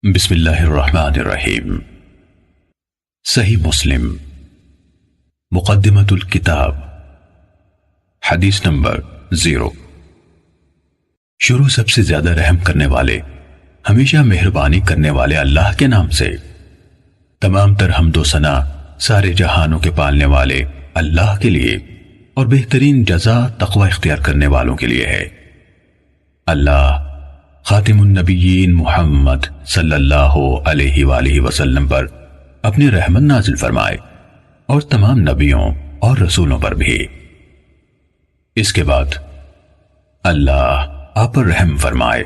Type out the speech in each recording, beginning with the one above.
بسم اللہ الرحمن الرحیم۔ صحیح مسلم مقدمۃ الکتاب، حدیث نمبر 0۔ شروع سب سے زیادہ رحم کرنے والے، ہمیشہ مہربانی کرنے والے اللہ کے نام سے۔ تمام تر حمد و ثنا سارے جہانوں کے پالنے والے اللہ کے لیے اور بہترین جزا تقوی اختیار کرنے والوں کے لیے ہے۔ اللہ خاتم النبیین محمد صلی اللہ علیہ وآلہ وسلم پر اپنی رحمت نازل فرمائے اور تمام نبیوں اور رسولوں پر بھی۔ اس کے بعد اللہ آپ پر رحم فرمائے۔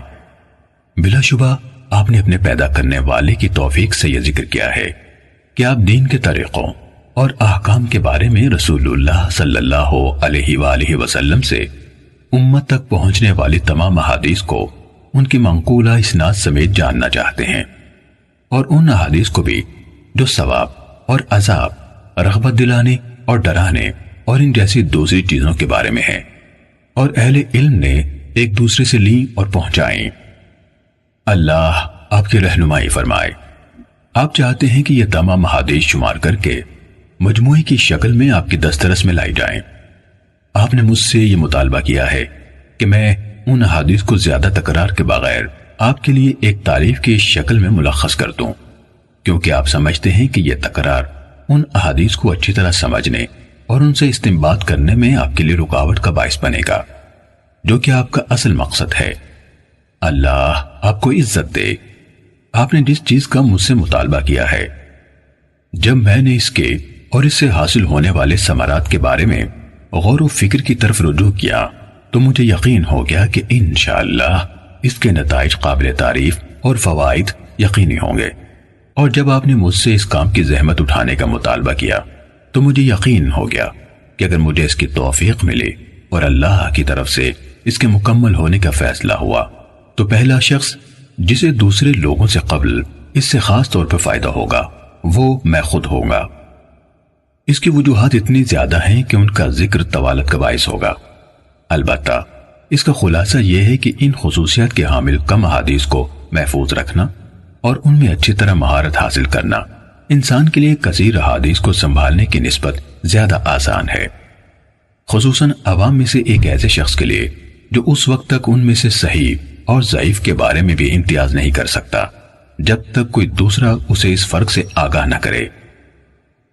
بلا شبہ آپ نے اپنے پیدا کرنے والے کی توفیق سے یہ ذکر کیا ہے کہ آپ دین کے طریقوں اور احکام کے بارے میں رسول اللہ صلی اللہ علیہ وآلہ وسلم سے امت تک پہنچنے والی تمام احادیث کو ان کی منقولہ اسناد سمیت جاننا چاہتے ہیں، اور ان احادیث کو بھی جو ثواب اور عذاب، رغبت دلانے اور ڈرانے اور ان جیسی دوسری چیزوں کے بارے میں ہیں، اور اہل علم نے ایک دوسرے سے لیں اور پہنچائیں۔ اللہ آپ کی رہنمائی فرمائے۔ آپ چاہتے ہیں کہ یہ تمام احادیث شمار کر کے مجموعے کی شکل میں آپ کی دسترس میں لائی جائیں۔ آپ نے مجھ سے یہ مطالبہ کیا ہے کہ میں ان احادیث کو زیادہ تکرار کے بغیر آپ کے لیے ایک تعریف کی شکل میں ملخص کر دوں، کیونکہ آپ سمجھتے ہیں کہ یہ تکرار ان احادیث کو اچھی طرح سمجھنے اور ان سے استنباط کرنے میں آپ کے لیے رکاوٹ کا باعث بنے گا، جو کہ آپ کا اصل مقصد ہے۔ اللہ آپ کو عزت دے۔ آپ نے جس چیز کا مجھ سے مطالبہ کیا ہے، جب میں نے اس کے اور اس سے حاصل ہونے والے ثمرات کے بارے میں غور و فکر کی طرف رجوع کیا تو مجھے یقین ہو گیا کہ انشاءاللہ اس کے نتائج قابل تعریف اور فوائد یقینی ہوں گے۔ اور جب آپ نے مجھ سے اس کام کی زحمت اٹھانے کا مطالبہ کیا تو مجھے یقین ہو گیا کہ اگر مجھے اس کی توفیق ملے اور اللہ کی طرف سے اس کے مکمل ہونے کا فیصلہ ہوا تو پہلا شخص جسے دوسرے لوگوں سے قبل اس سے خاص طور پر فائدہ ہوگا وہ میں خود ہوں گا۔ اس کی وجوہات اتنی زیادہ ہیں کہ ان کا ذکر طوالت کا باعث ہوگا۔ البتہ اس کا خلاصہ یہ ہے کہ ان خصوصیات کے حامل کم احادیث کو محفوظ رکھنا اور ان میں اچھی طرح مہارت حاصل کرنا انسان کے لیے کثیر احادیث کو سنبھالنے کی نسبت زیادہ آسان ہے، خصوصاً عوام میں سے ایک ایسے شخص کے لیے جو اس وقت تک ان میں سے صحیح اور ضعیف کے بارے میں بھی امتیاز نہیں کر سکتا جب تک کوئی دوسرا اسے اس فرق سے آگاہ نہ کرے۔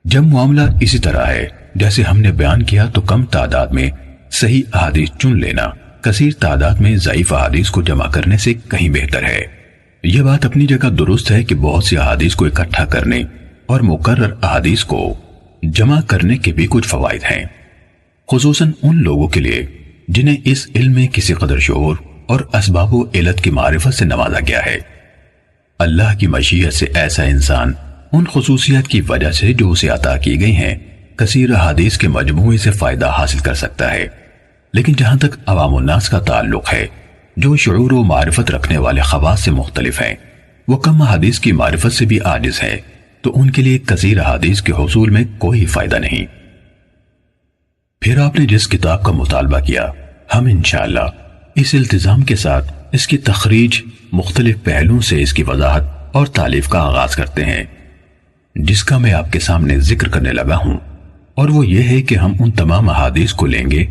جب معاملہ اسی طرح ہے جیسے ہم نے بیان کیا تو کم تعداد میں صحیح احادیث چن لینا کثیر تعداد میں ضعیف احادیث کو جمع کرنے سے کہیں بہتر ہے۔ یہ بات اپنی جگہ درست ہے کہ بہت سی احادیث کو اکٹھا کرنے اور مقرر احادیث کو جمع کرنے کے بھی کچھ فوائد ہیں، خصوصاً ان لوگوں کے لیے جنہیں اس علم میں کسی قدر شعور اور اسباب و علت کی معرفت سے نوازا گیا ہے۔ اللہ کی مشیت سے ایسا انسان ان خصوصیات کی وجہ سے جو اسے عطا کی گئی ہیں کثیر احادیث کے مجموعے سے فائدہ حاصل کر سکتا ہے، لیکن جہاں تک عوام الناس کا تعلق ہے جو شعور و معرفت رکھنے والے خواص سے مختلف ہیں، وہ کم احادیث کی معرفت سے بھی عاجز ہیں، تو ان کے لیے کثیر احادیث کے حصول میں کوئی فائدہ نہیں۔ پھر آپ نے جس کتاب کا مطالبہ کیا، ہم انشاءاللہ اس التزام کے ساتھ اس کی تخریج مختلف پہلوؤں سے اس کی وضاحت اور تالیف کا آغاز کرتے ہیں، جس کا میں آپ کے سامنے ذکر کرنے لگا ہوں، اور وہ یہ ہے کہ ہم ان تمام احادیث کو لیں گے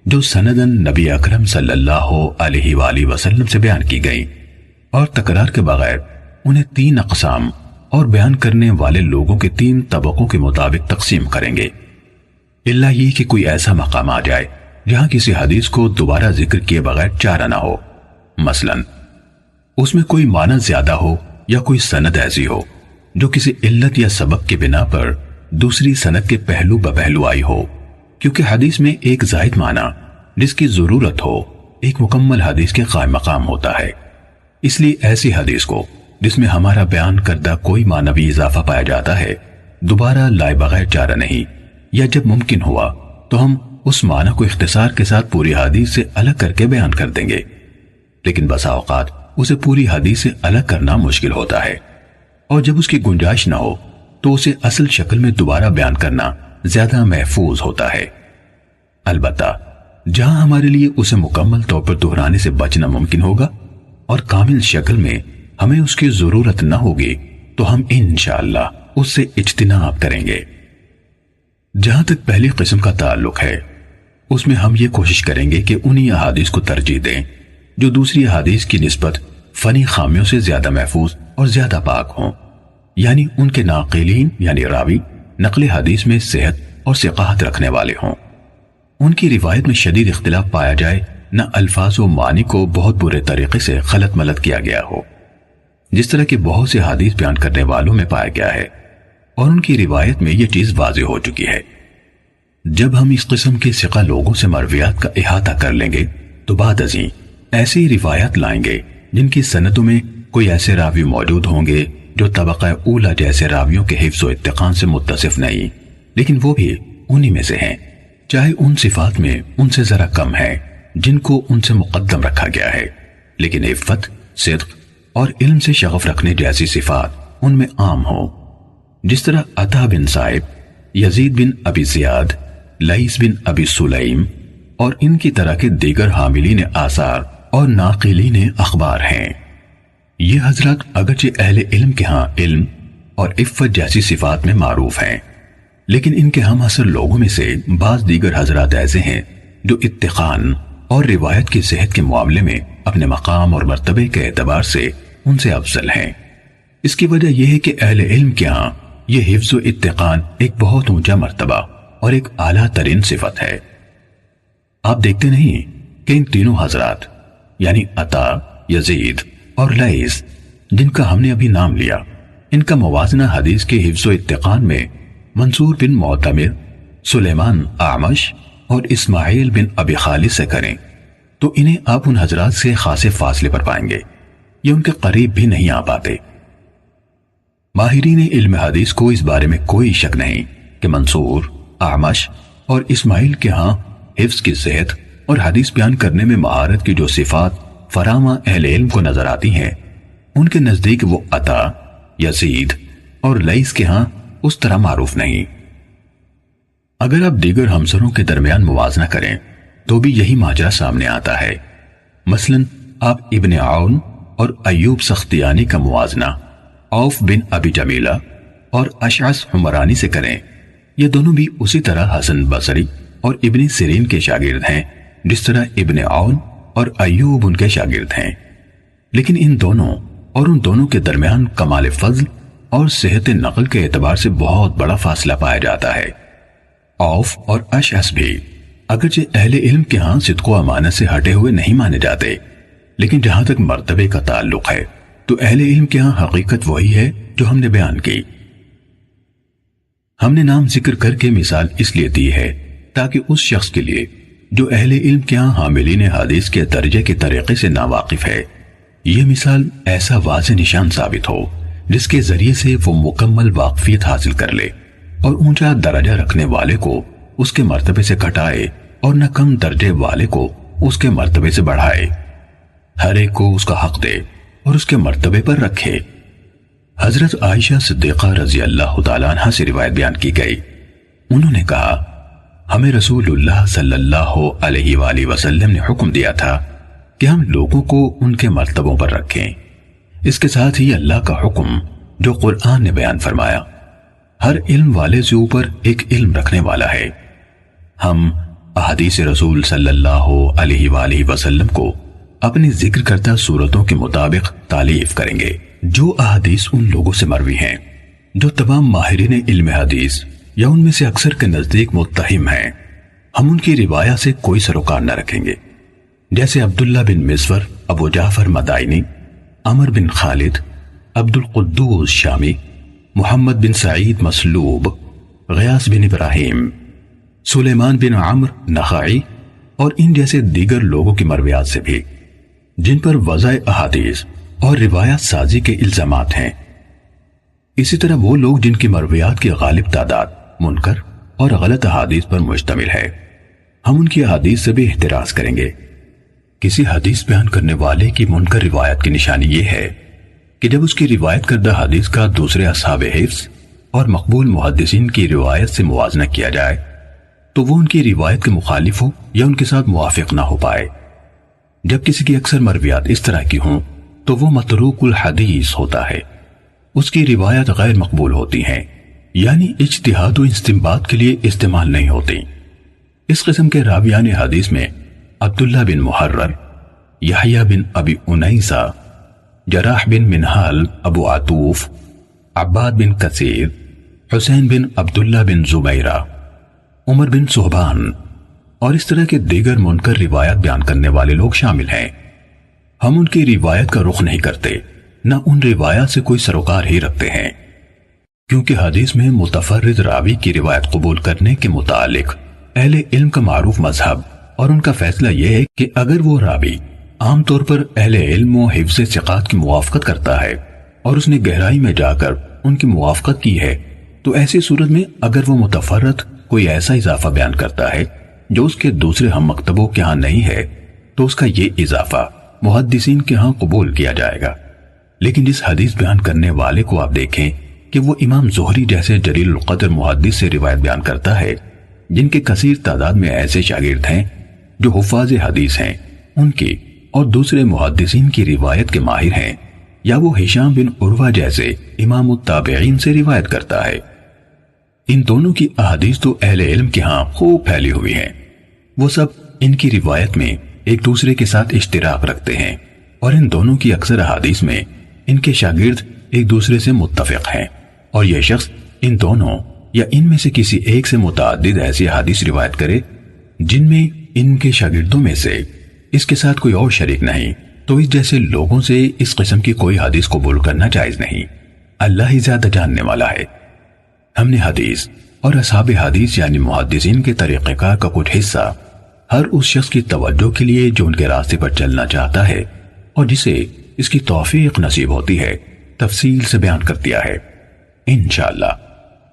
جو سندن نبی اکرم صلی اللہ علیہ وآلہ وسلم سے بیان کی گئی، اور تکرار کے بغیر انہیں 3 اقسام اور بیان کرنے والے لوگوں کے 3 طبقوں کے مطابق تقسیم کریں گے، الا یہ کہ کوئی ایسا مقام آ جائے جہاں کسی حدیث کو دوبارہ ذکر کیے بغیر چارہ نہ ہو، مثلا اس میں کوئی معنی زیادہ ہو یا کوئی سند ایسی ہو جو کسی علت یا سبب کے بنا پر دوسری سند کے پہلو بپہلو آئی ہو، کیونکہ حدیث میں ایک زائد معنی جس کی ضرورت ہو ایک مکمل حدیث کے قائم مقام ہوتا ہے۔ اس لیے ایسی حدیث کو جس میں ہمارا بیان کردہ کوئی معنوی اضافہ پایا جاتا ہے دوبارہ لائے بغیر چارہ نہیں، یا جب ممکن ہوا تو ہم اس معنی کو اختصار کے ساتھ پوری حدیث سے الگ کر کے بیان کر دیں گے، لیکن بسا اوقات اسے پوری حدیث سے الگ کرنا مشکل ہوتا ہے، اور جب اس کی گنجائش نہ ہو تو اسے اصل شکل میں دوبارہ بیان کرنا زیادہ محفوظ ہوتا ہے۔ البتہ جہاں ہمارے لیے اسے مکمل طور پر دہرانے سے بچنا ممکن ہوگا اور کامل شکل میں ہمیں اس کی ضرورت نہ ہوگی تو ہم انشاءاللہ اس سے اجتناب کریں گے۔ جہاں تک پہلی قسم کا تعلق ہے، اس میں ہم یہ کوشش کریں گے کہ انہی احادیث کو ترجیح دیں جو دوسری احادیث کی نسبت فنی خامیوں سے زیادہ محفوظ اور زیادہ پاک ہوں، یعنی ان کے ناقلین یعنی راوی نقل حدیث میں صحت اور ثقاحت رکھنے والے ہوں، ان کی روایت میں شدید اختلاف پایا جائے، نہ الفاظ و معنی کو بہت برے طریقے سے غلط ملت کیا گیا ہو جس طرح کہ بہت سے حدیث بیان کرنے والوں میں پایا گیا ہے، اور ان کی روایت میں یہ چیز واضح ہو چکی ہے۔ جب ہم اس قسم کے ثقہ لوگوں سے مرویات کا احاطہ کر لیں گے تو بعد ازیں ایسی روایات لائیں گے جن کی سندوں میں کوئی ایسے راوی موجود ہوں گے جو طبقہ اولا جیسے راویوں کے حفظ و اتقان سے متصف نہیں، لیکن وہ بھی انہی میں سے ہیں، چاہے ان صفات میں ان سے ذرا کم ہے جن کو ان سے مقدم رکھا گیا ہے، لیکن عفت، صدق اور علم سے شغف رکھنے جیسی صفات ان میں عام ہوں، جس طرح عطا بن صائب، یزید بن ابی زیاد، لیث بن ابی سلیم اور ان کی طرح کے دیگر حاملین آثار اور ناقلین اخبار ہیں۔ یہ حضرات اگرچہ اہل علم کے ہاں علم اور عفت جیسی صفات میں معروف ہیں، لیکن ان کے ہم عصر لوگوں میں سے بعض دیگر حضرات ایسے ہیں جو اتقان اور روایت کی صحت کے معاملے میں اپنے مقام اور مرتبے کے اعتبار سے ان سے افضل ہیں۔ اس کی وجہ یہ ہے کہ اہل علم کے ہاں یہ حفظ و اتقان ایک بہت اونچا مرتبہ اور ایک اعلیٰ ترین صفت ہے۔ آپ دیکھتے نہیں کہ ان تینوں حضرات یعنی عطا، یزید اور لیث جن کا ہم نے ابھی نام لیا، ان کا موازنہ حدیث کے حفظ و اتقان میں منصور بن معتمر، سلیمان اعمش اور اسماعیل بن ابی خالد سے کریں تو انہیں آپ ان حضرات سے خاصے فاصلے پر پائیں گے، یہ ان کے قریب بھی نہیں آ پاتے۔ ماہرین علم حدیث کو اس بارے میں کوئی شک نہیں کہ منصور، اعمش اور اسماعیل کے ہاں حفظ کی صحت اور حدیث بیان کرنے میں مہارت کی جو صفات فراوان اہل علم کو نظر آتی ہیں، ان کے نزدیک وہ عطا، یزید اور لیث کے ہاں اس طرح معروف نہیں۔ اگر آپ دیگر ہمسروں کے درمیان موازنہ کریں تو بھی یہی ماجرا سامنے آتا ہے۔ مثلا آپ ابن عون اور ایوب سختیانی کا موازنہ عوف بن ابی جمیلہ اور اشعث حمرانی سے کریں، یہ دونوں بھی اسی طرح حسن بصری اور ابن سیرین کے شاگرد ہیں جس طرح ابن عون اور ایوب ان کے شاگرد ہیں، لیکن ان دونوں اور ان دونوں کے درمیان کمال فضل اور صحت نقل کے اعتبار سے بہت بڑا فاصلہ پایا جاتا ہے۔ عوف اور اشعث بھی اگرچہ اہل علم کے ہاں صدق و امانت سے ہٹے ہوئے نہیں مانے جاتے، لیکن جہاں تک مرتبے کا تعلق ہے تو اہل علم کے ہاں حقیقت وہی ہے جو ہم نے بیان کی۔ ہم نے نام ذکر کر کے مثال اس لیے دی ہے تاکہ اس شخص کے لیے جو اہل علم کے ہاں حاملین حدیث کے درجے کے طریقے سے ناواقف ہے، یہ مثال ایسا واضح نشان ثابت ہو جس کے ذریعے سے وہ مکمل واقفیت حاصل کر لے اور اونچا درجہ رکھنے والے کو اس کے مرتبے سے گھٹائے اور نہ کم درجے والے کو اس کے مرتبے سے بڑھائے، ہر ایک کو اس کا حق دے اور اس کے مرتبے پر رکھے۔ حضرت عائشہ صدیقہ رضی اللہ تعالیٰ عنہ سے روایت بیان کی گئی، انہوں نے کہا ہمیں رسول اللہ صلی اللہ علیہ وآلہ وسلم نے حکم دیا تھا کہ ہم لوگوں کو ان کے مرتبوں پر رکھیں۔ اس کے ساتھ ہی اللہ کا حکم جو قرآن نے بیان فرمایا، ہر علم والے سے اوپر ایک علم رکھنے والا ہے۔ ہم احادیث رسول صلی اللہ علیہ وآلہ وسلم کو اپنی ذکر کردہ صورتوں کے مطابق تالیف کریں گے جو احادیث ان لوگوں سے مروی ہیں جو تمام ماہرین علم حدیث یا ان میں سے اکثر کے نزدیک متہم ہیں۔ ہم ان کی روایت سے کوئی سروکار نہ رکھیں گے، جیسے عبداللہ بن مسور، ابو جعفر مدائنی، عمر بن خالد، عبد القدوس شامی، محمد بن سعید مسلوب، غیاث بن ابراہیم، سلیمان بن عمرو نخعی اور ان جیسے دیگر لوگوں کی مرویات سے بھی جن پر وضع احادیث اور روایات سازی کے الزامات ہیں۔ اسی طرح وہ لوگ جن کی مرویات کی غالب تعداد منکر اور غلط احادیث پر مشتمل ہے، ہم ان کی احادیث سے بھی احتراز کریں گے۔ کسی حدیث بیان کرنے والے کی منکر روایت کی نشانی یہ ہے کہ جب اس کی روایت کردہ حدیث کا دوسرے اصحاب حفظ اور مقبول محدثین کی روایت سے موازنہ کیا جائے تو وہ ان کی روایت کے مخالف ہو یا ان کے ساتھ موافق نہ ہو پائے۔ جب کسی کی اکثر مرویات اس طرح کی ہوں تو وہ متروک الحدیث ہوتا ہے، اس کی روایت غیر مقبول ہوتی ہیں، یعنی اجتہاد و استنباط کے لیے استعمال نہیں ہوتی۔ اس قسم کے راویان حدیث میں عبداللہ بن محرر، یحییٰ بن ابی انیسہ، جراح بن منہال ابو عطوف، عباد بن کثیر، حسین بن عبداللہ بن زبیرہ، عمر بن صہبان اور اس طرح کے دیگر منکر روایت بیان کرنے والے لوگ شامل ہیں۔ ہم ان کی روایت کا رخ نہیں کرتے، نہ ان روایات سے کوئی سروکار ہی رکھتے ہیں، کیونکہ حدیث میں متفرد راوی کی روایت قبول کرنے کے متعلق اہل علم کا معروف مذہب اور ان کا فیصلہ یہ ہے کہ اگر وہ راوی عام طور پر اہل علم و حفظ ثقات کی موافقت کرتا ہے اور اس نے گہرائی میں جا کر ان کی موافقت کی ہے، تو ایسی صورت میں اگر وہ متفرد کوئی ایسا اضافہ بیان کرتا ہے جو اس کے دوسرے ہم مکتبوں کے ہاں نہیں ہے، تو اس کا یہ اضافہ محدثین کے ہاں قبول کیا جائے گا۔ لیکن جس حدیث بیان کرنے والے کو آپ دیکھیں کہ وہ امام زہری جیسے جلیل القدر محدث سے روایت بیان کرتا ہے، جن کے کثیر تعداد میں ایسے شاگرد ہیں جو حفاظ حدیث ہیں، ان کی اور دوسرے محدثین کی روایت کے ماہر ہیں، یا وہ ہشام بن عروہ جیسے امام التابعین سے روایت کرتا ہے، ان دونوں کی احادیث تو اہل علم کے ہاں خوب پھیلی ہوئی ہیں، وہ سب ان کی روایت میں ایک دوسرے کے ساتھ اشتراک رکھتے ہیں، اور ان دونوں کی اکثر احادیث میں ان کے شاگرد ایک دوسرے سے متفق ہیں، اور یہ شخص ان دونوں یا ان میں سے کسی ایک سے متعدد ایسی حدیث روایت کرے جن میں ان کے شاگردوں میں سے اس کے ساتھ کوئی اور شریک نہیں، تو اس جیسے لوگوں سے اس قسم کی کوئی حدیث قبول کرنا جائز نہیں۔ اللہ ہی زیادہ جاننے والا ہے۔ ہم نے حدیث اور اصحاب حدیث یعنی محدثین کے طریقہ کار کا کچھ حصہ ہر اس شخص کی توجہ کے لیے جو ان کے راستے پر چلنا چاہتا ہے اور جسے اس کی توفیق نصیب ہوتی ہے تفصیل سے بیان کر دیا ہے۔ انشاءاللہ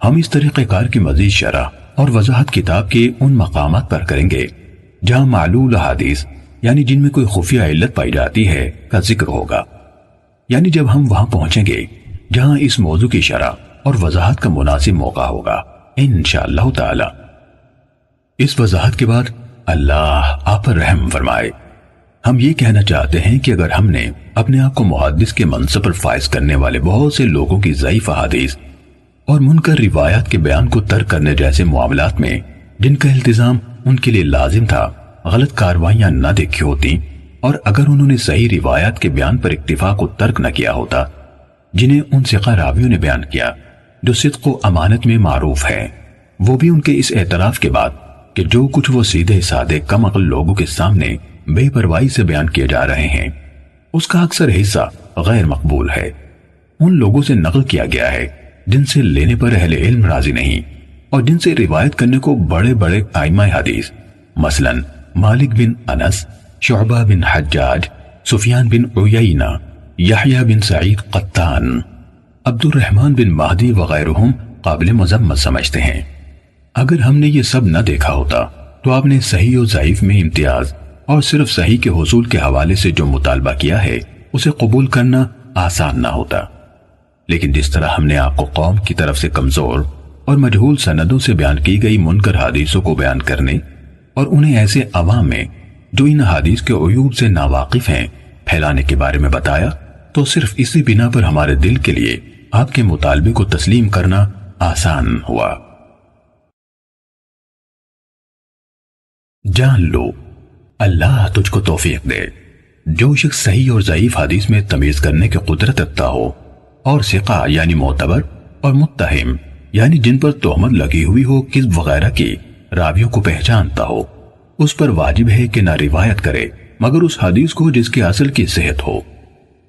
ہم اس طریقہ کار کی مزید شرح اور وضاحت کتاب کے ان مقامات پر کریں گے جہاں معلول حدیث یعنی جن میں کوئی خفیہ علت پائی جاتی ہے کا ذکر ہوگا، یعنی جب ہم وہاں پہنچیں گے جہاں اس موضوع کی شرح اور وضاحت کا مناسب موقع ہوگا انشاءاللہ تعالی۔ اس وضاحت کے بعد اللہ آپ پر رحم فرمائے۔ ہم یہ کہنا چاہتے ہیں کہ اگر ہم نے اپنے آپ کو محدث کے منصب پر فائز کرنے والے بہت سے لوگوں کی ضعیف احادیث اور منکر روایات کے بیان کو ترک کرنے جیسے معاملات میں جن کا التزام ان کے لیے لازم تھا غلط کاروائیاں نہ دیکھی ہوتی، اور اگر انہوں نے صحیح روایات کے بیان پر اکتفا کو ترک نہ کیا ہوتا جنہیں ان ثقہ راویوں نے بیان کیا جو صدق و امانت میں معروف ہیں، وہ بھی ان کے اس اعتراف کے بعد کہ جو کچھ وہ سیدھے سادے کم عقل لوگوں کے سامنے بے پرواہی سے بیان کیے جا رہے ہیں اس کا اکثر حصہ غیر مقبول ہے، ان لوگوں سے نقل کیا گیا ہے جن سے لینے پر اہل علم راضی نہیں اور جن سے روایت کرنے کو بڑے بڑے ائمہ حدیث مثلا مالک بن انس، شعبہ بن حجاج، سفیان بن عیینہ، یحییٰ بن سعید قطان، عبد الرحمن بن مہدی وغیرہم قابل مذمت سمجھتے ہیں۔ اگر ہم نے یہ سب نہ دیکھا ہوتا تو آپ نے صحیح و ضعیف میں امتیاز اور صرف صحیح کے حصول کے حوالے سے جو مطالبہ کیا ہے اسے قبول کرنا آسان نہ ہوتا، لیکن جس طرح ہم نے آپ کو قوم کی طرف سے کمزور اور مجہول سندوں سے بیان کی گئی منکر حدیثوں کو بیان کرنے اور انہیں ایسے عوام میں جو ان حدیث کے عیوب سے ناواقف ہیں پھیلانے کے بارے میں بتایا، تو صرف اسی بنا پر ہمارے دل کے لیے آپ کے مطالبے کو تسلیم کرنا آسان ہوا۔ جان لو اللہ تجھ کو توفیق دے۔ جو شخص صحیح اور ضعیف حدیث میں تمیز کرنے کی قدرت رکھتا ہو اور ثقہ یعنی معتبر اور متہم یعنی جن پر تہمت لگی ہوئی ہو کذب وغیرہ کی راویوں کو پہچانتا ہو، اس پر واجب ہے کہ نہ روایت کرے مگر اس حدیث کو جس کے اصل کی صحت ہو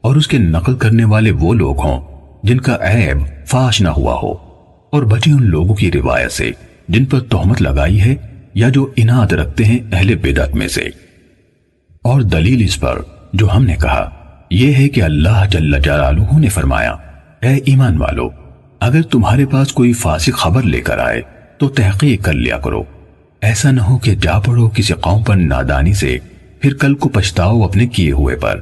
اور اس کے نقل کرنے والے وہ لوگ ہوں جن کا عیب فاش نہ ہوا ہو، اور بچے ان لوگوں کی روایت سے جن پر تہمت لگائی ہے یا جو اناد رکھتے ہیں اہل بدعت میں سے۔ اور دلیل اس پر جو ہم نے کہا یہ ہے کہ اللہ جل جلالہ نے فرمایا، اے ایمان والو اگر تمہارے پاس کوئی فاسق خبر لے کر آئے تو تحقیق کر لیا کرو، ایسا نہ ہو کہ جا پڑو کسی قوم پر نادانی سے پھر کل کو پچھتاؤ اپنے کیے ہوئے پر۔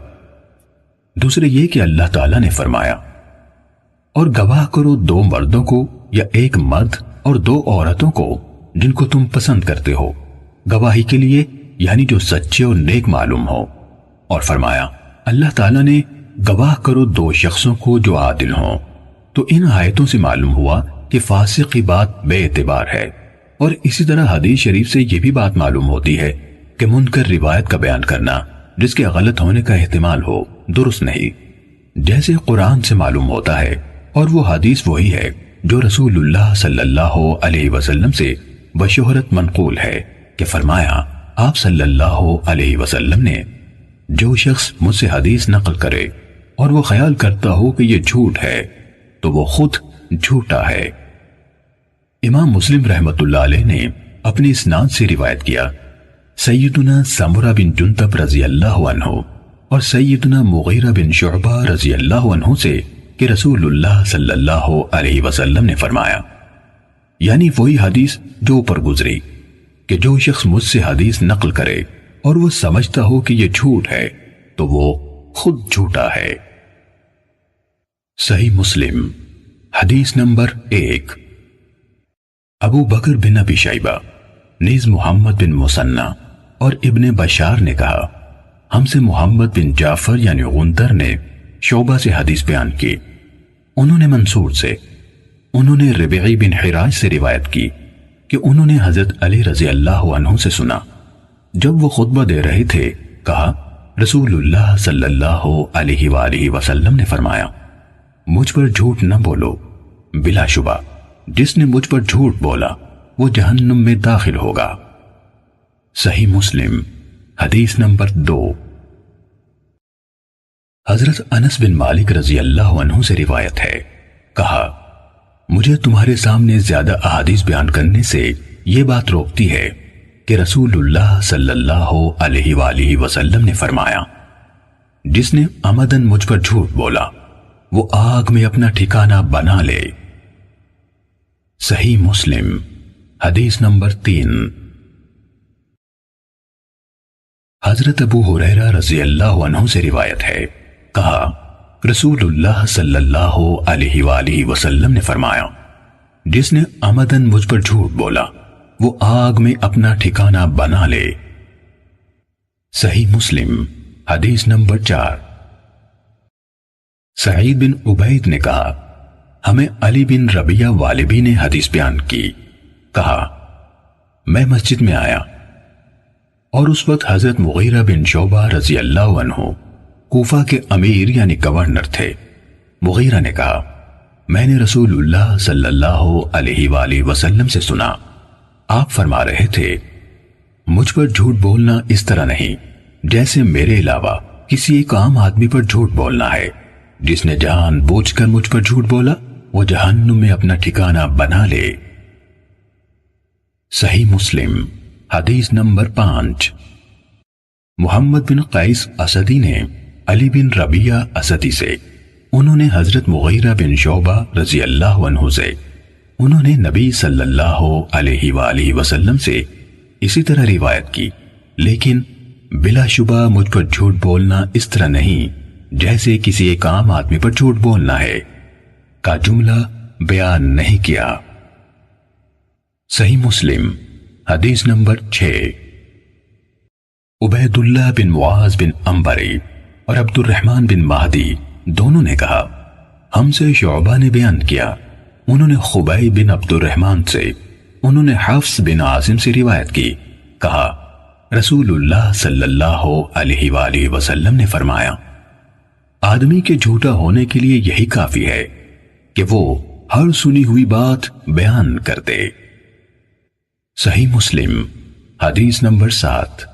دوسرے یہ کہ اللہ تعالیٰ نے فرمایا، اور گواہ کرو 2 مردوں کو یا 1 مرد اور 2 عورتوں کو جن کو تم پسند کرتے ہو گواہی کے لیے، یعنی جو سچے اور نیک معلوم ہو۔ اور فرمایا اللہ تعالیٰ نے گواہ کرو دو شخصوں کو جو عادل ہوں۔ تو ان آیتوں سے معلوم ہوا کہ فاسق کی بات بے اعتبار ہے، اور اسی طرح حدیث شریف سے یہ بھی بات معلوم ہوتی ہے کہ منکر روایت کا بیان کرنا جس کے غلط ہونے کا احتمال ہو درست نہیں، جیسے قرآن سے معلوم ہوتا ہے، اور وہ حدیث وہی ہے جو رسول اللہ صلی اللہ علیہ وسلم سے بشہرت منقول ہے کہ فرمایا آپ صلی اللہ علیہ وسلم نے، جو شخص مجھ سے حدیث نقل کرے اور وہ خیال کرتا ہو کہ یہ جھوٹ ہے تو وہ خود جھوٹا ہے۔ امام مسلم رحمت اللہ علیہ نے اپنی اسناد سے روایت کیا، سیدنا سمرہ بن جندب رضی اللہ عنہ اور سیدنا مغیرہ بن شعبہ رضی اللہ عنہ سے کہ رسول اللہ صلی اللہ علیہ وسلم نے فرمایا، یعنی وہی حدیث جو اوپر گزری کہ جو شخص مجھ سے حدیث نقل کرے اور وہ سمجھتا ہو کہ یہ جھوٹ ہے تو وہ خود جھوٹا ہے۔ صحیح مسلم حدیث نمبر 1۔ ابو بکر بن ابی شیبہ نیز محمد بن مثنی اور ابن بشار نے کہا، ہم سے محمد بن جعفر یعنی غندر نے شعبہ سے حدیث بیان کی، انہوں نے منصور سے، انہوں نے ربعی بن حراج سے روایت کی کہ انہوں نے حضرت علی رضی اللہ عنہ سے سنا، جب وہ خطبہ دے رہے تھے کہا، رسول اللہ صلی اللہ علیہ وآلہ وسلم نے فرمایا، مجھ پر جھوٹ نہ بولو، بلا شبہ جس نے مجھ پر جھوٹ بولا وہ جہنم میں داخل ہوگا۔ صحیح مسلم حدیث نمبر 2۔ حضرت انس بن مالک رضی اللہ عنہ سے روایت ہے، کہا، مجھے تمہارے سامنے زیادہ احادیث بیان کرنے سے یہ بات روکتی ہے کہ رسول اللہ صلی اللہ علیہ وآلہ وسلم نے فرمایا، جس نے عمدن مجھ پر جھوٹ بولا وہ آگ میں اپنا ٹھکانہ بنا لے۔ صحیح مسلم حدیث نمبر 3۔ حضرت ابو ہریرہ رضی اللہ عنہ سے روایت ہے، کہا، رسول اللہ صلی اللہ علیہ وآلہ وسلم نے فرمایا، جس نے عمدن مجھ پر جھوٹ بولا وہ آگ میں اپنا ٹھکانہ بنا لے۔ صحیح مسلم حدیث نمبر 4۔ سعید بن عبید نے کہا، ہمیں علی بن ربیہ والبی نے حدیث بیان کی، کہا، میں مسجد میں آیا اور اس وقت حضرت مغیرہ بن شعبہ رضی اللہ عنہ کوفہ کے امیر یعنی گورنر تھے۔ مغیرہ نے کہا، میں نے رسول اللہ صلی اللہ علیہ وآلہ وسلم سے سنا، آپ فرما رہے تھے، مجھ پر جھوٹ بولنا اس طرح نہیں جیسے میرے علاوہ کسی ایک عام آدمی پر جھوٹ بولنا ہے، جس نے جان بوجھ کر مجھ پر جھوٹ بولا وہ جہنم میں اپنا ٹھکانہ بنا لے۔ صحیح مسلم حدیث نمبر 5۔ محمد بن قیس اسدی نے علی بن ربیہ اسدی سے، انہوں نے حضرت مغیرہ بن شعبہ رضی اللہ عنہ سے، انہوں نے نبی صلی اللہ علیہ وآلہ وسلم سے اسی طرح روایت کی، لیکن بلا شبہ مجھ پر جھوٹ بولنا اس طرح نہیں جیسے کسی ایک عام آدمی پر جھوٹ بولنا ہے کا جملہ بیان نہیں کیا۔ صحیح مسلم حدیث نمبر 6۔ عبید اللہ بن معاذ بن عنبری اور عبد الرحمن بن مہدی دونوں نے کہا، ہم سے شعبہ نے بیان کیا، انہوں نے خبیب بن عبد الرحمن سے، انہوں نے حفص بن عاصم سے روایت کی، کہا، رسول اللہ صلی اللہ علیہ وآلہ وسلم نے فرمایا، آدمی کے جھوٹا ہونے کے لیے یہی کافی ہے کہ وہ ہر سنی ہوئی بات بیان کر دے۔ صحیح مسلم حدیث نمبر 7۔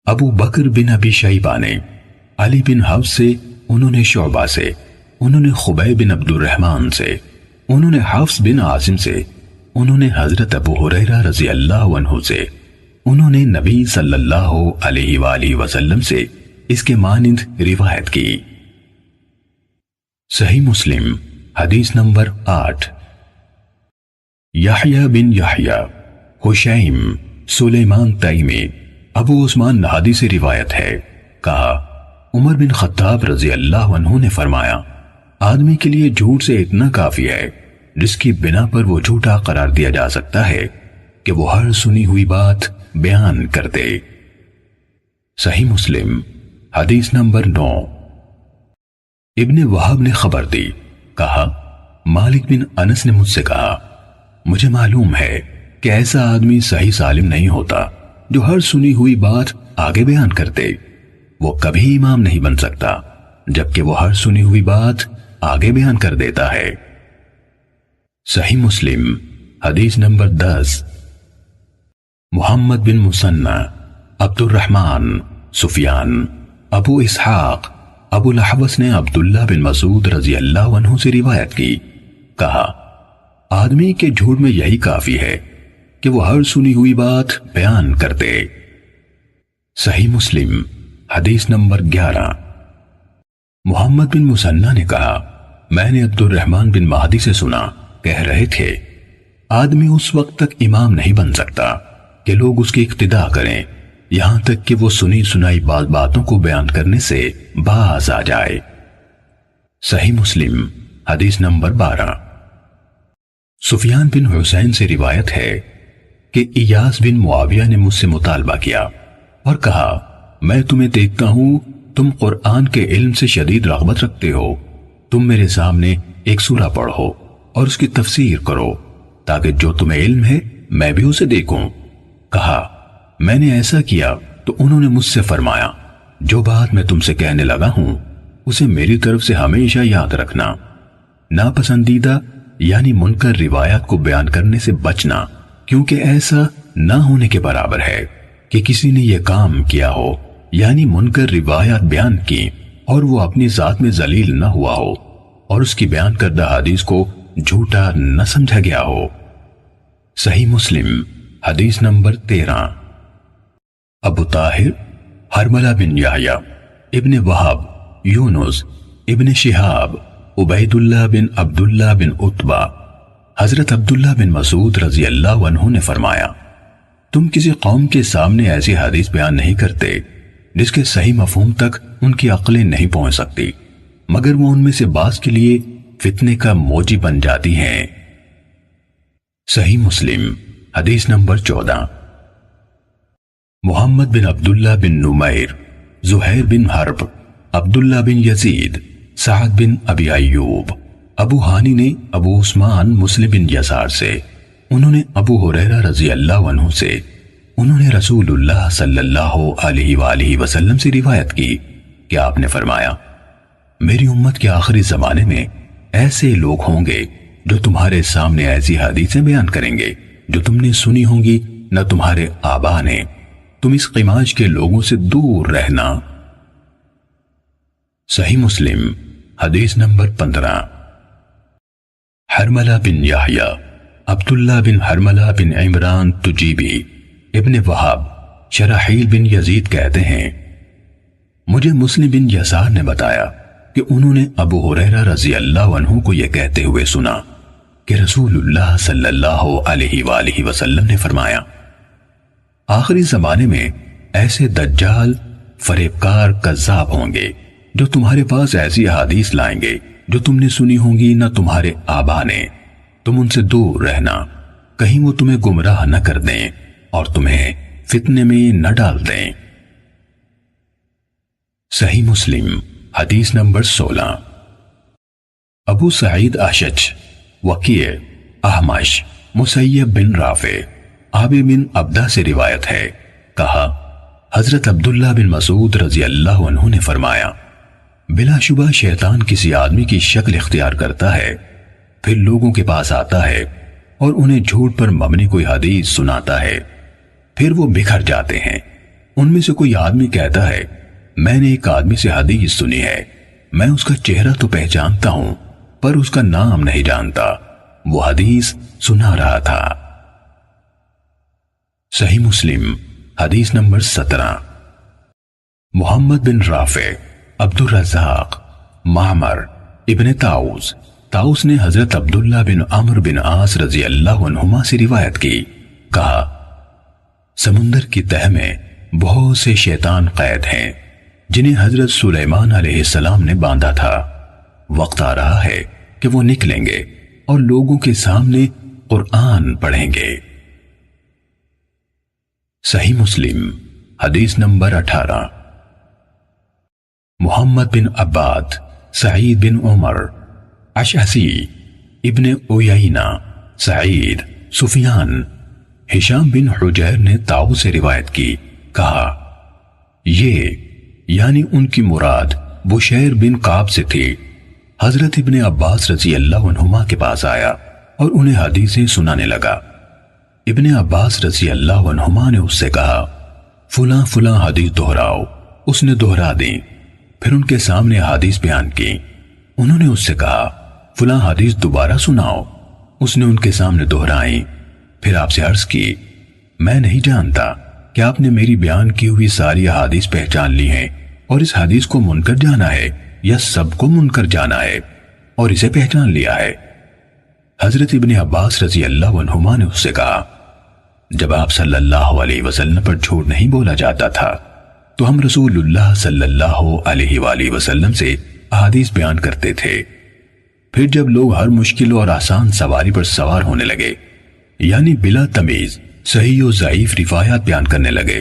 ابو بکر بن ابی شیبہ نے علی بن حفص سے، انہوں نے شعبہ سے، انہوں نے خبیب بن عبد الرحمن سے، انہوں نے حفص بن عاصم سے، انہوں نے حضرت ابو ہریرہ رضی اللہ عنہ سے، انہوں نے نبی صلی اللہ علیہ وآلہ وسلم سے اس کے مانند روایت کی۔ صحیح مسلم حدیث نمبر 8۔ یحییٰ بن یحییٰ، حشیم، سلیمان تیمی، ابو عثمان نہدی سے روایت ہے، کہا، عمر بن خطاب رضی اللہ عنہ نے فرمایا، آدمی کے لیے جھوٹ سے اتنا کافی ہے جس کی بنا پر وہ جھوٹا قرار دیا جا سکتا ہے کہ وہ ہر سنی ہوئی بات بیان کر دے۔ صحیح مسلم حدیث نمبر 9۔ ابن وہب نے خبر دی، کہا مالک بن انس نے مجھ سے کہا مجھے معلوم ہے کہ ایسا آدمی صحیح سالم نہیں ہوتا جو ہر سنی ہوئی بات آگے بیان کرتے، وہ کبھی امام نہیں بن سکتا جبکہ وہ ہر سنی ہوئی بات آگے بیان کر دیتا ہے۔ صحیح مسلم حدیث نمبر 10۔ محمد بن مثنى، عبد الرحمن، سفیان، ابو اسحاق، ابو الاحوص نے عبداللہ بن مسعود رضی اللہ عنہ سے روایت کی، کہا آدمی کے جھوٹ میں یہی کافی ہے کہ وہ ہر سنی ہوئی بات بیان کرتے۔ صحیح مسلم حدیث نمبر 11۔ محمد بن مثنى نے کہا میں نے عبد الرحمن بن مہدی سے سنا، کہہ رہے تھے آدمی اس وقت تک امام نہیں بن سکتا کہ لوگ اس کی اقتداء کریں یہاں تک کہ وہ سنی سنائی باتوں کو بیان کرنے سے باز آ جائے۔ صحیح مسلم حدیث نمبر 12۔ سفیان بن حسین سے روایت ہے کہ ایاس بن معاویہ نے مجھ سے مطالبہ کیا اور کہا میں تمہیں دیکھتا ہوں تم قرآن کے علم سے شدید رغبت رکھتے ہو، تم میرے سامنے ایک سورہ پڑھو اور اس کی تفسیر کرو تاکہ جو تمہیں علم ہے میں بھی اسے دیکھوں۔ کہا میں نے ایسا کیا تو انہوں نے مجھ سے فرمایا جو بات میں تم سے کہنے لگا ہوں اسے میری طرف سے ہمیشہ یاد رکھنا، ناپسندیدہ یعنی منکر روایات کو بیان کرنے سے بچنا، کیونکہ ایسا نہ ہونے کے برابر ہے کہ کسی نے یہ کام کیا ہو یعنی منکر روایات بیان کی اور وہ اپنی ذات میں ذلیل نہ ہوا ہو اور اس کی بیان کردہ حدیث کو جھوٹا نہ سمجھا گیا ہو۔ صحیح مسلم حدیث نمبر 13۔ ابو طاہر، حرملہ بن یحییٰ، ابن وہب، یونس، ابن شہاب، عبید اللہ بن عبداللہ بن عتبہ، حضرت عبداللہ بن مسعود رضی اللہ عنہ نے فرمایا تم کسی قوم کے سامنے ایسی حدیث بیان نہیں کرتے جس کے صحیح مفہوم تک ان کی عقلیں نہیں پہنچ سکتی مگر وہ ان میں سے بعض کے لیے فتنے کا موجب بن جاتی ہیں۔ صحیح مسلم حدیث نمبر 14۔ محمد بن عبداللہ بن نمیر، زہیر بن حرب، عبداللہ بن یزید، سعد بن ابی ایوب، ابو ہانی نے ابو عثمان مسلم بن یسار سے، انہوں نے ابو ہریرہ رضی اللہ عنہ سے، انہوں نے رسول اللہ صلی اللہ علیہ وآلہ وسلم سے روایت کی کہ آپ نے فرمایا میری امت کے آخری زمانے میں ایسے لوگ ہوں گے جو تمہارے سامنے ایسی حدیثیں بیان کریں گے جو تم نے سنی ہوں گی نہ تمہارے آبا نے، تم اس قماج کے لوگوں سے دور رہنا۔ صحیح مسلم حدیث نمبر 15۔ حرملہ بن یحییٰ، عبداللہ بن حرملہ بن عمران تجیبی، ابن وہب، شرحیل بن یزید کہتے ہیں مجھے مسلم بن یسار نے بتایا کہ انہوں نے ابو ہریرہ رضی اللہ عنہ کو یہ کہتے ہوئے سنا کہ رسول اللہ صلی اللہ علیہ وآلہ وسلم نے فرمایا آخری زمانے میں ایسے دجال، فریبکار، کذاب ہوں گے جو تمہارے پاس ایسی حدیث لائیں گے جو تم نے سنی ہوں گی نہ تمہارے آبا نے، تم ان سے دور رہنا کہیں وہ تمہیں گمراہ نہ کر دیں اور تمہیں فتنے میں نہ ڈال دیں۔ صحیح مسلم حدیث نمبر 16۔ ابو سعید اشج، وکیع، احمش، مسیب بن رافع، عابی بن عبدہ سے روایت ہے، کہا حضرت عبداللہ بن مسعود رضی اللہ عنہ نے فرمایا بلا شبہ شیطان کسی آدمی کی شکل اختیار کرتا ہے، پھر لوگوں کے پاس آتا ہے اور انہیں جھوٹ پر مبنی کوئی حدیث سناتا ہے، پھر وہ بکھر جاتے ہیں۔ ان میں سے کوئی آدمی کہتا ہے میں نے ایک آدمی سے حدیث سنی ہے، میں اس کا چہرہ تو پہچانتا ہوں پر اس کا نام نہیں جانتا، وہ حدیث سنا رہا تھا۔ صحیح مسلم حدیث نمبر 17۔ محمد بن رافع، عبد الرزاق، معمر، ابن طاؤس نے حضرت عبداللہ بن عمرو بن عاص رضی اللہ عنہما سے روایت کی، کہا سمندر کی تہ میں بہت سے شیطان قید ہیں جنہیں حضرت سلیمان علیہ السلام نے باندھا تھا، وقت آ رہا ہے کہ وہ نکلیں گے اور لوگوں کے سامنے قرآن پڑھیں گے۔ صحیح مسلم حدیث نمبر 18۔ محمد بن عباد، سعید بن عمر، اشعثی، ابن عیینہ، سعید، سفیان، ہشام بن حجیر نے طاؤس سے روایت کی، کہا یہ یعنی ان کی مراد بشیر بن کعب سے تھی۔ حضرت ابن عباس رضی اللہ عنہما کے پاس آیا اور انہیں حدیثیں سنانے لگا۔ ابن عباس رضی اللہ عنہما نے اس سے کہا فلاں فلاں حدیث دہراؤ۔ اس نے دہرا دی، پھر ان کے سامنے حدیث بیان کی۔ انہوں نے اس سے کہا فلاں حدیث دوبارہ سناؤ۔ اس نے ان کے سامنے دہرائیں، پھر آپ سے عرض کی میں نہیں جانتا کہ آپ نے میری بیان کی ہوئی ساری حدیث پہچان لی ہیں اور اس حدیث کو منکر جانا ہے یا سب کو منکر جانا ہے اور اسے پہچان لیا ہے۔ حضرت ابن عباس رضی اللہ عنہما نے اس سے کہا جب آپ صلی اللہ علیہ وسلم پر جھوٹ نہیں بولا جاتا تھا تو ہم رسول اللہ صلی اللہ علیہ وآلہ وسلم سے احادیث بیان کرتے تھے۔ پھر جب لوگ ہر مشکل اور آسان سواری پر سوار ہونے لگے یعنی بلا تمیز صحیح و ضعیف روایات بیان کرنے لگے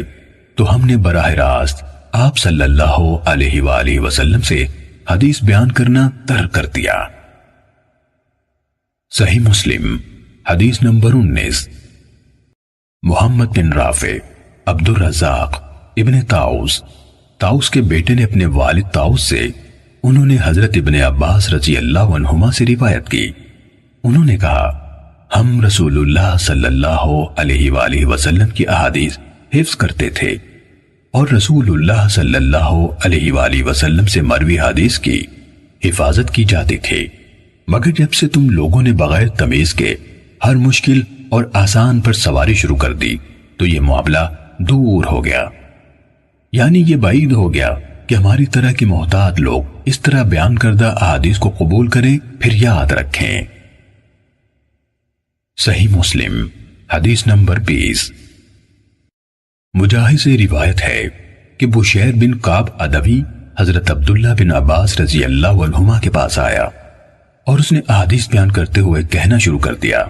تو ہم نے براہ راست آپ صلی اللہ علیہ وآلہ وسلم سے حدیث بیان کرنا ترک کر دیا۔ صحیح مسلم حدیث نمبر 19۔ محمد بن رافع، عبد الرزاق ابن طاؤس کے بیٹے نے اپنے والد طاؤس سے انہوں نے حضرت ابن عباس رضی اللہ عنہما سے روایت کی۔ انہوں نے کہا ہم رسول اللہ صلی اللہ علیہ وآلہ وسلم کی احادیث حفظ کرتے تھے اور رسول اللہ صلی اللہ علیہ وآلہ وسلم سے مروی حدیث کی حفاظت کی جاتی تھی، مگر جب سے تم لوگوں نے بغیر تمیز کے ہر مشکل اور آسان پر سواری شروع کر دی تو یہ معاملہ دور ہو گیا، یعنی یہ بعید ہو گیا کہ ہماری طرح کے محتاط لوگ اس طرح بیان کردہ احادیث کو قبول کریں پھر یاد رکھیں۔ صحیح مسلم حدیث نمبر 20۔ مجاہد سے روایت ہے کہ بشیر بن کعب ادوی حضرت عبداللہ بن عباس رضی اللہ عنہما کے پاس آیا اور اس نے احادیث بیان کرتے ہوئے کہنا شروع کر دیا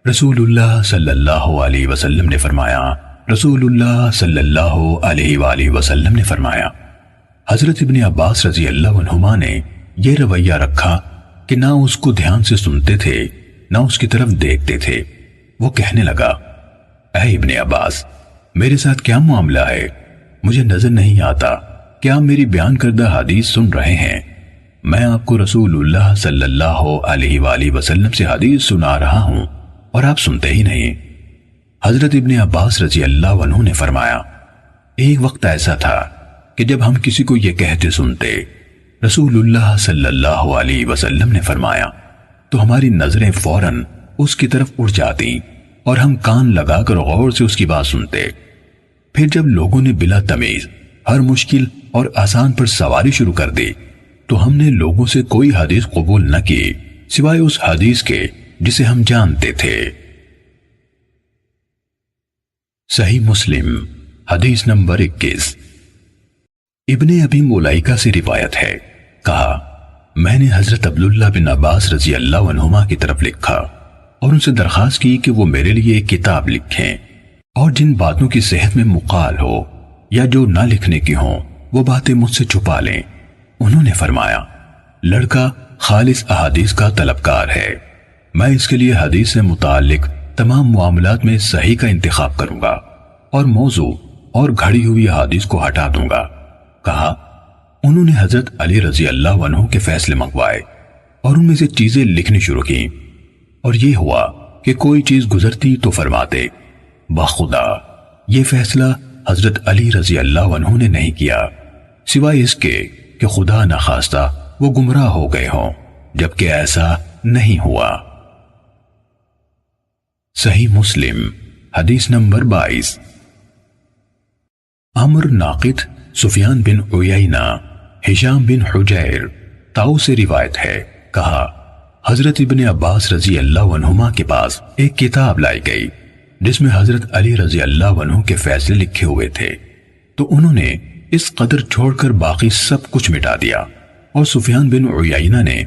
رسول اللہ صلی اللہ علیہ وسلم نے فرمایا، رسول اللہ صلی اللہ علیہ وآلہ وسلم نے فرمایا۔ حضرت ابن عباس رضی اللہ عنہما نے یہ رویہ رکھا کہ نہ اس کو دھیان سے سنتے تھے نہ اس کی طرف دیکھتے تھے۔ وہ کہنے لگا اے ابن عباس، میرے ساتھ کیا معاملہ ہے؟ مجھے نظر نہیں آتا کہ آپ میری بیان کردہ حدیث سن رہے ہیں۔ میں آپ کو رسول اللہ صلی اللہ علیہ وآلہ وسلم سے حدیث سنا رہا ہوں اور آپ سنتے ہی نہیں۔ حضرت ابن عباس رضی اللہ عنہ نے فرمایا ایک وقت ایسا تھا کہ جب ہم کسی کو یہ کہتے سنتے رسول اللہ صلی اللہ علیہ وسلم نے فرمایا تو ہماری نظریں فوراً اس کی طرف اڑ جاتی اور ہم کان لگا کر غور سے اس کی بات سنتے۔ پھر جب لوگوں نے بلا تمیز ہر مشکل اور آسان پر سواری شروع کر دی تو ہم نے لوگوں سے کوئی حدیث قبول نہ کی سوائے اس حدیث کے جسے ہم جانتے تھے۔ صحیح مسلم حدیث نمبر 21۔ ابن ابی ملائکہ سے روایت ہے، کہا میں نے حضرت عبداللہ بن عباس رضی اللہ عنہما کی طرف لکھا اور ان سے درخواست کی کہ وہ میرے لیے ایک کتاب لکھیں اور جن باتوں کی صحت میں مقال ہو یا جو نہ لکھنے کی ہوں وہ باتیں مجھ سے چھپا لیں۔ انہوں نے فرمایا لڑکا خالص احادیث کا طلبکار ہے، میں اس کے لیے حدیث سے متعلق تمام معاملات میں صحیح کا انتخاب کروں گا اور موضوع اور گھڑی ہوئی حدیث کو ہٹا دوں گا۔ کہا انہوں نے حضرت علی رضی اللہ عنہ کے فیصلے منگوائے اور ان میں سے چیزیں لکھنی شروع کی، اور یہ ہوا کہ کوئی چیز گزرتی تو فرماتے بخدا یہ فیصلہ حضرت علی رضی اللہ عنہ نے نہیں کیا سوائے اس کے کہ خدا نخواستہ وہ گمراہ ہو گئے ہوں، جبکہ ایسا نہیں ہوا۔ صحیح مسلم حدیث نمبر 22۔ عمر ناقد، سفیان بن عیینہ، ہشام بن حجیر، طاؤس سے روایت ہے، کہا حضرت ابن عباس رضی اللہ عنہما کے پاس ایک کتاب لائی گئی جس میں حضرت علی رضی اللہ عنہ کے فیصلے لکھے ہوئے تھے، تو انہوں نے اس قدر چھوڑ کر باقی سب کچھ مٹا دیا اور سفیان بن عیینہ نے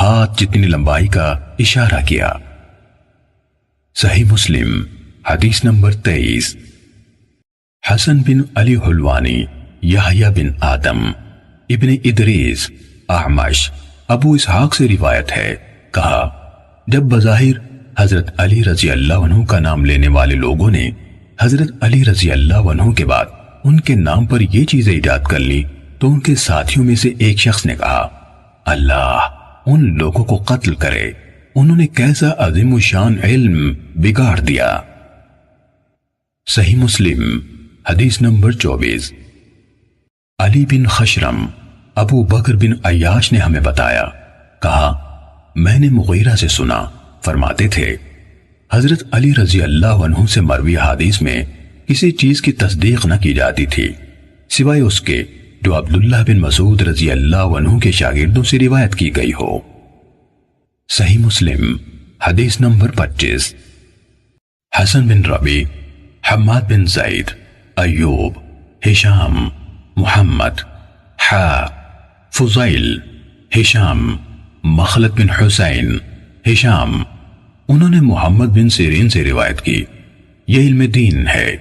ہاتھ جتنی لمبائی کا اشارہ کیا۔ صحیح مسلم حدیث نمبر 23۔ حسن بن علی حلوانی، یحییٰ بن آدم، ابن ادریس، اعمش ابو اسحاق سے روایت ہے، کہا جب بظاہر حضرت علی رضی اللہ عنہ کا نام لینے والے لوگوں نے حضرت علی رضی اللہ عنہ کے بعد ان کے نام پر یہ چیزیں ایجاد کر لی تو ان کے ساتھیوں میں سے ایک شخص نے کہا، اللہ ان لوگوں کو قتل کرے، انہوں نے کیسا عظیم و شان علم بگاڑ دیا۔ صحیح مسلم حدیث نمبر 24۔ علی بن خشرم ابو بکر بن عیاش نے ہمیں بتایا، کہا میں نے مغیرہ سے سنا، فرماتے تھے حضرت علی رضی اللہ عنہ سے مروی حدیث میں کسی چیز کی تصدیق نہ کی جاتی تھی سوائے اس کے جو عبداللہ بن مسعود رضی اللہ عنہ کے شاگردوں سے روایت کی گئی ہو۔ صحیح مسلم حدیث نمبر 25۔ حسن بن ربی، حماد بن زید، ایوب، ہشام، محمد، فضیل، ہشام، مخلد بن حسین، ہشام، انہوں نے محمد بن سیرین سے روایت کی، یہ علم دین ہے،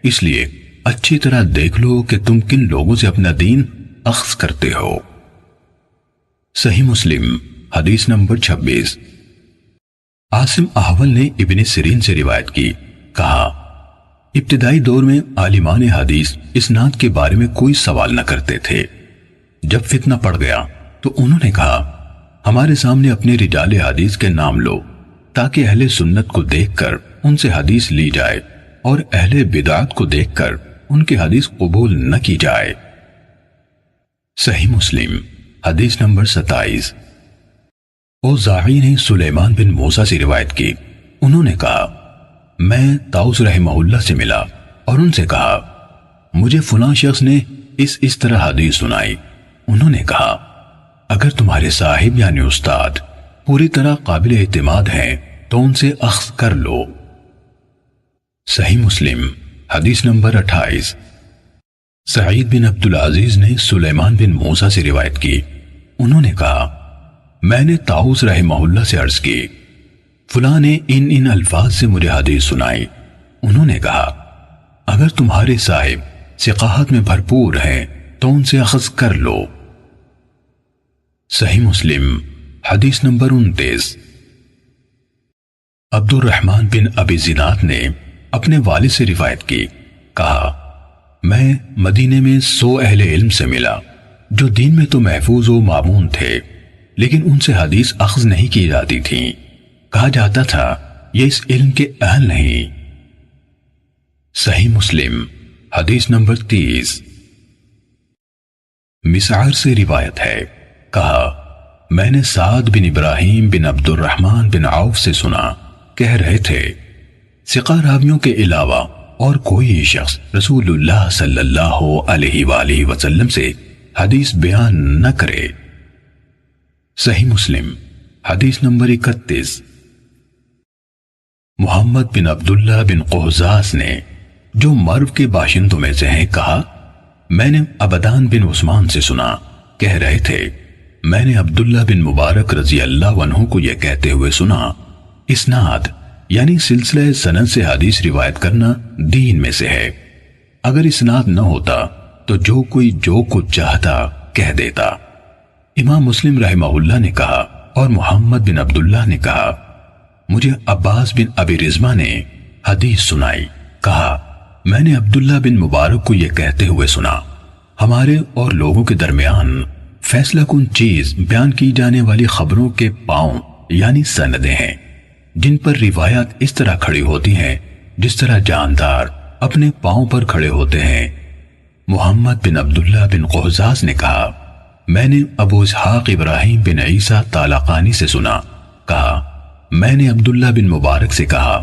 اس لیے اچھی طرح دیکھ لو کہ تم کن لوگوں سے اپنا دین اخذ کرتے ہو۔ صحیح مسلم حدیث نمبر 26۔ عاصم احول نے ابن سیرین سے روایت کی، کہا ابتدائی دور میں عالمان حدیث اسناد کے بارے میں کوئی سوال نہ کرتے تھے، جب فتنہ پڑ گیا تو انہوں نے کہا ہمارے سامنے اپنے رجال حدیث کے نام لو تاکہ اہل سنت کو دیکھ کر ان سے حدیث لی جائے اور اہل بدعت کو دیکھ کر ان کی حدیث قبول نہ کی جائے۔ صحیح مسلم حدیث نمبر 27۔ اوزاعی نے سلیمان بن موسیٰ سے روایت کی، انہوں نے کہا میں طاؤس رحمہ اللہ سے ملا اور ان سے کہا مجھے فلاں شخص نے اس طرح حدیث سنائی، انہوں نے کہا اگر تمہارے صاحب یعنی استاد پوری طرح قابل اعتماد ہیں تو ان سے اخذ کر لو۔ صحیح مسلم حدیث نمبر 28۔ سعید بن عبدالعزیز نے سلیمان بن موسیٰ سے روایت کی، انہوں نے کہا میں نے طاؤس رحمہ اللہ سے عرض کی فلاں نے ان الفاظ سے مجھے حدیث سنائی، انہوں نے کہا اگر تمہارے صاحب ثقاحت میں بھرپور ہیں تو ان سے اخذ کر لو۔ صحیح مسلم حدیث نمبر 29۔ عبد الرحمن بن ابی زناد نے اپنے والد سے روایت کی، کہا میں مدینے میں 100 اہل علم سے ملا جو دین میں تو محفوظ و معمون تھے لیکن ان سے حدیث اخذ نہیں کی جاتی تھی، کہا جاتا تھا یہ اس علم کے اہل نہیں۔ صحیح مسلم حدیث نمبر 30۔ مسعر سے روایت ہے، کہا میں نے سعد بن ابراہیم بن عبد الرحمن بن عوف سے سنا، کہہ رہے تھے ثقہ راویوں کے علاوہ اور کوئی شخص رسول اللہ صلی اللہ علیہ وآلہ وسلم سے حدیث بیان نہ کرے۔ صحیح مسلم حدیث نمبر 31۔ محمد بن عبداللہ بن قہزاز نے جو مرو کے باشندوں میں سے ہیں کہا میں نے عبدان بن عثمان سے سنا، کہہ رہے تھے میں نے عبداللہ بن مبارک رضی اللہ عنہ کو یہ کہتے ہوئے سنا اسناد یعنی سلسلہ سند سے حدیث روایت کرنا دین میں سے ہے، اگر اسناد نہ ہوتا تو جو کوئی جو کچھ چاہتا کہہ دیتا۔ امام مسلم رحمہ اللہ نے کہا اور محمد بن عبداللہ نے کہا مجھے عباس بن ابی رزمہ نے حدیث سنائی، کہا میں نے عبداللہ بن مبارک کو یہ کہتے ہوئے سنا ہمارے اور لوگوں کے درمیان فیصلہ کن چیز بیان کی جانے والی خبروں کے پاؤں یعنی سندیں ہیں جن پر روایات اس طرح کھڑی ہوتی ہیں جس طرح جاندار اپنے پاؤں پر کھڑے ہوتے ہیں۔ محمد بن عبداللہ بن قہزاز نے کہا میں نے ابو اسحاق ابراہیم بن عیسیٰ طالقانی سے سنا، کہا میں نے عبداللہ بن مبارک سے کہا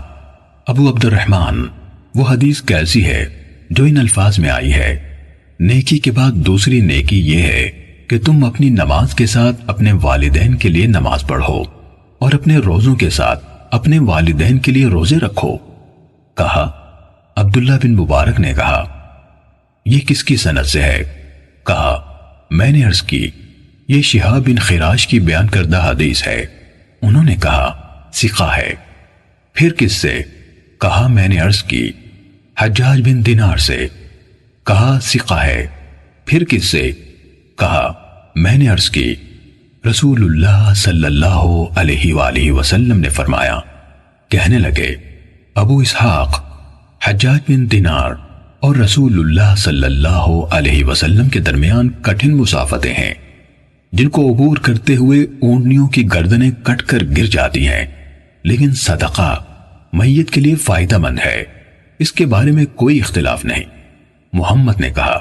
ابو عبد الرحمن وہ حدیث کیسی ہے جو ان الفاظ میں آئی ہے نیکی کے بعد دوسری نیکی یہ ہے کہ تم اپنی نماز کے ساتھ اپنے والدین کے لیے نماز پڑھو اور اپنے روزوں کے ساتھ اپنے والدین کے لیے روزے رکھو۔ کہا عبداللہ بن مبارک نے کہا یہ کس کی سند سے ہے؟ کہا میں نے عرض کی یہ شہاب بن خراش کی بیان کردہ حدیث ہے، انہوں نے کہا ثقہ ہے۔ پھر کس سے؟ کہا میں نے عرض کی حجاج بن دینار سے، کہا ثقہ ہے۔ پھر کس سے؟ کہا میں نے عرض کی رسول اللہ صلی اللہ علیہ وآلہ وسلم نے فرمایا، کہنے لگے، ابو اسحاق، حجاج بن دینار اور رسول اللہ صلی اللہ علیہ وسلم کے درمیان کٹھن مسافتیں ہیں جن کو عبور کرتے ہوئے اونٹنیوں کی گردنیں کٹ کر گر جاتی ہیں، لیکن صدقہ میت کے لیے فائدہ مند ہے، اس کے بارے میں کوئی اختلاف نہیں۔ محمد نے کہا،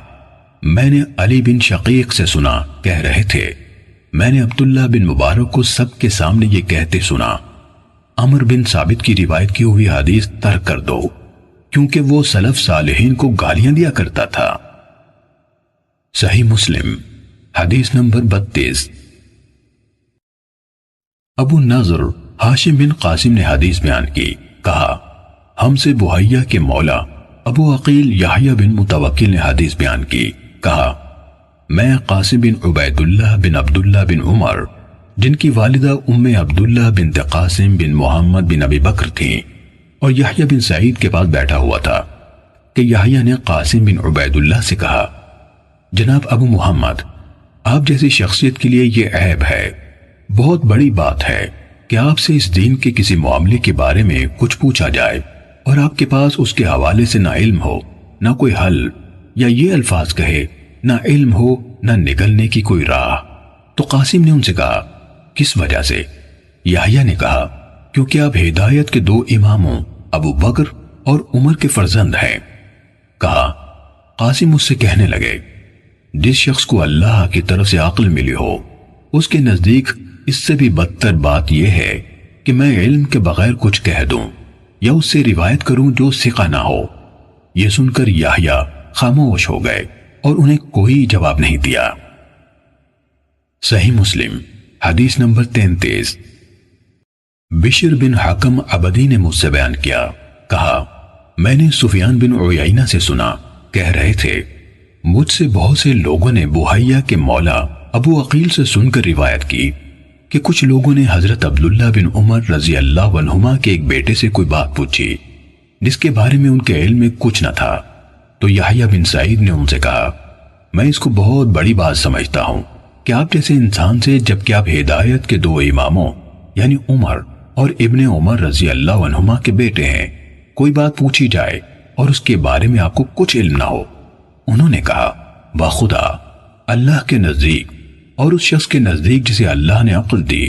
میں نے علی بن شقیق سے سنا، کہہ رہے تھے، میں نے عبداللہ بن مبارک کو سب کے سامنے یہ کہتے سنا، عمر بن ثابت کی روایت کی ہوئی حدیث ترک کر دو، کیونکہ وہ سلف صالحین کو گالیاں دیا کرتا تھا۔ صحیح مسلم حدیث نمبر 32۔ ابو نضر ہاشم بن قاسم نے حدیث بیان کی، کہا، ہم سے بحیہ کے مولا ابو عقیل یحییٰ بن متوکل نے حدیث بیان کی، کہا، میں قاسم بن عبیداللہ بن عبداللہ بن عمر، جن کی والدہ ام عبداللہ بنت قاسم بن محمد بن ابی بکر تھیں، اور یحییٰ بن سعید کے پاس بیٹھا ہوا تھا کہ یحییٰ نے قاسم بن عبیداللہ سے کہا، جناب ابو محمد، آپ جیسی شخصیت کے لیے یہ عیب ہے، بہت بڑی بات ہے کہ آپ سے اس دین کے کسی معاملے کے بارے میں کچھ پوچھا جائے اور آپ کے پاس اس کے حوالے سے نہ علم ہو نہ کوئی حل، یا یہ الفاظ کہے، نہ علم ہو نہ نگلنے کی کوئی راہ۔ تو قاسم نے ان سے کہا، کس وجہ سے؟ یحییٰ نے کہا، کیونکہ آپ ہدایت کے دو اماموں ابو بکر اور عمر کے فرزند ہیں۔ کہا، قاسم مجھ سے کہنے لگے، جس شخص کو اللہ کی طرف سے عقل ملی ہو، اس کے نزدیک اس سے بھی بدتر بات یہ ہے کہ میں علم کے بغیر کچھ کہہ دوں یا اس سے روایت کروں جو ثقہ نہ ہو۔ یہ سن کر یحییٰ خاموش ہو گئے اور انہیں کوئی جواب نہیں دیا۔ صحیح مسلم حدیث نمبر 33۔ بشر بن حکم عبدی نے مجھ سے بیان کیا، کہا، میں نے سفیان بن عیینہ سے سنا، کہہ رہے تھے، مجھ سے بہت سے لوگوں نے بحیہ کے مولا ابو عقیل سے سن کر روایت کی کہ کچھ لوگوں نے حضرت عبداللہ بن عمر رضی اللہ عنہما کے ایک بیٹے سے کوئی بات پوچھی جس کے بارے میں ان کے علم میں کچھ نہ تھا، تو یحییٰ بن سعید نے ان سے کہا، میں اس کو بہت بڑی بات سمجھتا ہوں کہ آپ جیسے انسان سے، جبکہ آپ ہدایت کے دو اماموں یعنی عمر اور ابن عمر رضی اللہ عنہما کے بیٹے ہیں، کوئی بات پوچھی جائے اور اس کے بارے میں آپ کو کچھ علم نہ ہو۔ انہوں نے کہا، بخدا، اللہ کے نزدیک اور اس شخص کے نزدیک جسے اللہ نے عقل دی،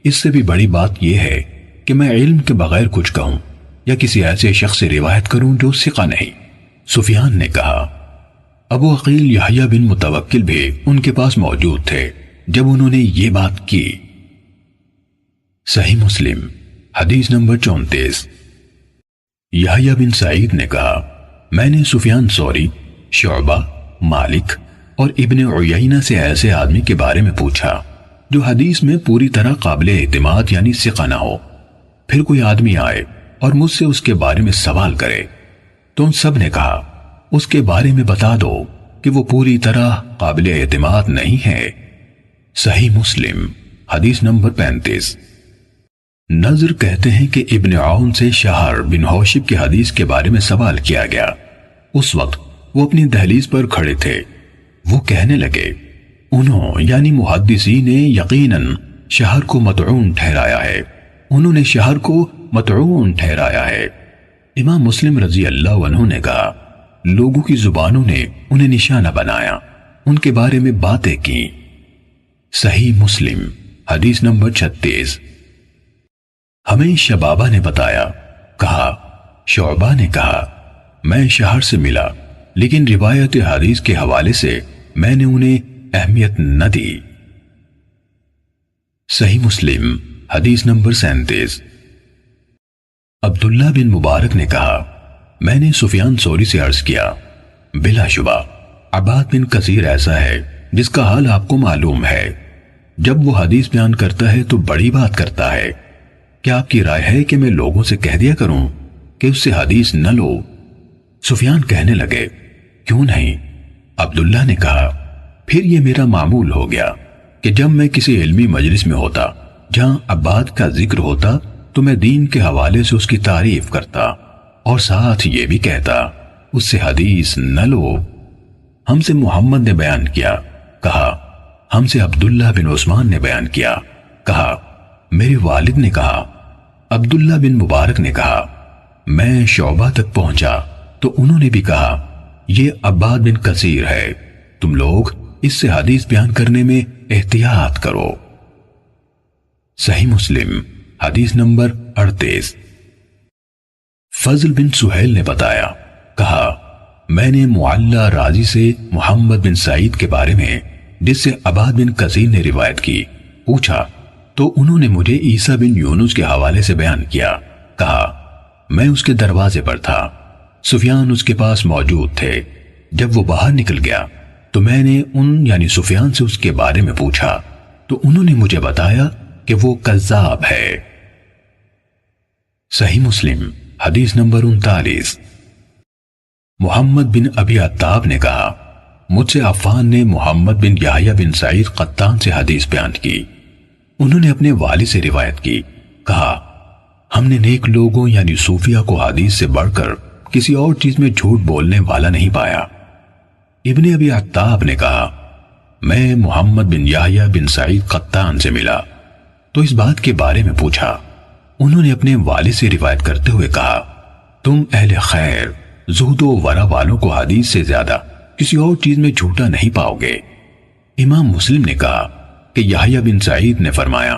اس سے بھی بڑی بات یہ ہے کہ میں علم کے بغیر کچھ کہوں یا کسی ایسے شخص سے روایت کروں جو ثقہ نہیں۔ سفیان نے کہا، ابو عقیل یحییٰ بن متوکل بھی ان کے پاس موجود تھے جب انہوں نے یہ بات کی۔ صحیح مسلم حدیث نمبر 34۔ یحییٰ بن سعید نے کہا، میں نے سفیان ثوری، شعبہ، مالک اور ابن عیینہ سے ایسے آدمی کے بارے میں پوچھا جو حدیث میں پوری طرح قابل اعتماد یعنی ثقہ نہ ہو۔ پھر کوئی آدمی آئے اور مجھ سے اس کے بارے میں سوال کرے تو ان سب نے کہا، اس کے بارے میں بتا دو کہ وہ پوری طرح قابل اعتماد نہیں ہے۔ صحیح مسلم حدیث نمبر 35۔ نظر کہتے ہیں کہ ابن عون سے شہر بن حوشب کی حدیث کے بارے میں سوال کیا گیا۔ اس وقت وہ اپنی دہلیز پر کھڑے تھے۔ وہ کہنے لگے، انہوں یعنی محدثین نے یقیناً شہر کو مطعون ٹھہرایا ہے، انہوں نے شہر کو مطعون ٹھہرایا ہے۔ امام مسلم رضی اللہ عنہ نے کہا، لوگوں کی زبانوں نے انہیں نشانہ بنایا، ان کے بارے میں باتیں کی۔ صحیح مسلم حدیث نمبر 36۔ ہمیں شبابہ نے بتایا، کہا، شعبہ نے کہا، میں شہر سے ملا لیکن روایت حدیث کے حوالے سے میں نے انہیں اہمیت نہ دی۔ صحیح مسلم حدیث نمبر 37۔ عبداللہ بن مبارک نے کہا، میں نے سفیان ثوری سے عرض کیا، بلا شبہ عباد بن کثیر ایسا ہے جس کا حال آپ کو معلوم ہے، جب وہ حدیث بیان کرتا ہے تو بڑی بات کرتا ہے، کیا آپ کی رائے ہے کہ میں لوگوں سے کہہ دیا کروں کہ اس سے حدیث نہ لو؟ سفیان کہنے لگے، کیوں نہیں؟ عبداللہ نے کہا، پھر یہ میرا معمول ہو گیا کہ جب میں کسی علمی مجلس میں ہوتا جہاں عباد کا ذکر ہوتا تو میں دین کے حوالے سے اس کی تعریف کرتا اور ساتھ یہ بھی کہتا اس سے حدیث نہ لو۔ ہم سے محمد نے بیان کیا، کہا، ہم سے عبداللہ بن عثمان نے بیان کیا، کہا میرے والد نے کہا۔ عبداللہ بن مبارک نے کہا میں شعبہ تک پہنچا تو انہوں نے بھی کہا یہ عباد بن کثیر ہے، تم لوگ اس سے حدیث بیان کرنے میں احتیاط کرو۔ صحیح مسلم حدیث نمبر 38۔ فضل بن سہیل نے بتایا، کہا میں نے معلّہ راضی سے محمد بن سعید کے بارے میں جس سے عباد بن کثیر نے روایت کی پوچھا تو انہوں نے مجھے عیسیٰ بن یونس کے حوالے سے بیان کیا، کہا میں اس کے دروازے پر تھا، سفیان اس کے پاس موجود تھے، جب وہ باہر نکل گیا تو میں نے یعنی سفیان سے اس کے بارے میں پوچھا تو انہوں نے مجھے بتایا کہ وہ کذاب ہے۔ صحیح مسلم حدیث نمبر 39۔ محمد بن ابی عتاب نے کہا مجھ سے عفان نے محمد بن یحییٰ بن سعید قطان سے حدیث بیان کی، انہوں نے اپنے والد سے روایت کی، کہا ہم نے نیک لوگوں یعنی صوفیہ کو حدیث سے بڑھ کر کسی اور چیز میں جھوٹ بولنے والا نہیں پایا۔ ابن ابی عتاب نے کہا میں محمد بن یحییٰ بن سعید قطان سے ملا تو اس بات کے بارے میں پوچھا، انہوں نے اپنے والد سے روایت کرتے ہوئے کہا تم اہل خیر زہد و ورع والوں کو حدیث سے زیادہ کسی اور چیز میں جھوٹا نہیں پاؤ گے۔ امام مسلم نے کہا کہ یحییٰ بن سعید نے فرمایا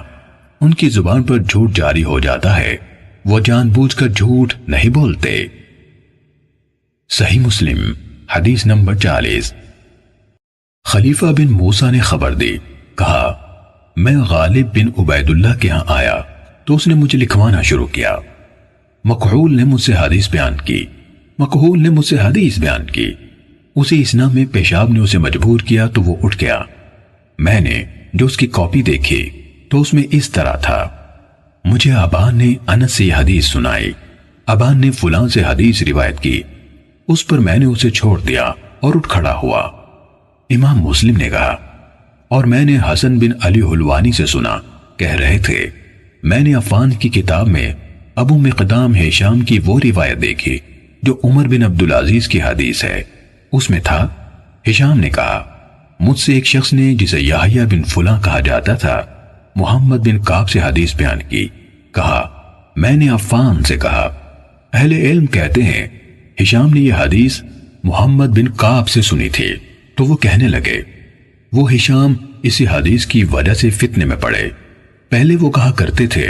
ان کی زبان پر جھوٹ جاری ہو جاتا ہے، وہ جان بوجھ کر جھوٹ نہیں بولتے۔ صحیح مسلم حدیث نمبر 40۔ خلیفہ بن موسیٰ نے خبر دی، کہا میں غالب بن عبید اللہ کے ہاں آیا تو اس نے مجھے لکھوانا شروع کیا، مکحول نے مجھ سے حدیث بیان کی، مکحول نے مجھ سے حدیث بیان کی، اسی اسنا میں پیشاب نے اسے مجبور کیا تو وہ اٹھ گیا۔ میں نے جو اس کی کاپی دیکھی تو اس میں اس طرح تھا، مجھے ابان نے انس سے یہ حدیث سنائی، ابان نے فلاں سے حدیث روایت کی، اس پر میں نے اسے چھوڑ دیا اور اٹھ کھڑا ہوا۔ امام مسلم نے کہا اور میں نے حسن بن علی حلوانی سے سنا، کہہ رہے تھے میں نے عفان کی کتاب میں ابو مقدام ہشام کی وہ روایت دیکھی جو عمر بن عبدالعزیز کی حدیث ہے، اس میں تھا ہشام نے کہا مجھ سے ایک شخص نے جسے یحییٰ بن فلاں کہا جاتا تھا محمد بن کعب سے حدیث بیان کی، کہا میں نے عفان سے کہا، اہل علم کہتے ہیں ہشام نے یہ حدیث محمد بن کعب سے سنی تھی، تو وہ کہنے لگے وہ ہشام اسی حدیث کی وجہ سے فتنے میں پڑے، پہلے وہ کہا کرتے تھے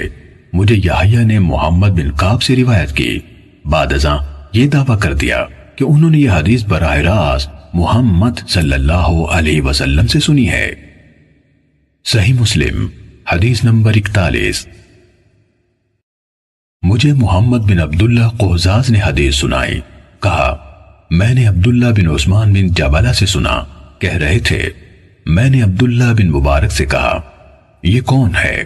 مجھے یحییٰ نے محمد بن کعب سے روایت کی، بعد ازاں یہ دعویٰ کر دیا کہ انہوں نے یہ حدیث براہ راست محمد صلی اللہ علیہ وسلم سے سنی ہے۔ صحیح مسلم حدیث نمبر 41۔ مجھے محمد بن عبداللہ قہزاز نے حدیث سنائی، کہا میں نے عبداللہ بن عثمان بن جبلہ سے سنا، کہہ رہے تھے میں نے عبداللہ بن مبارک سے کہا یہ کون ہے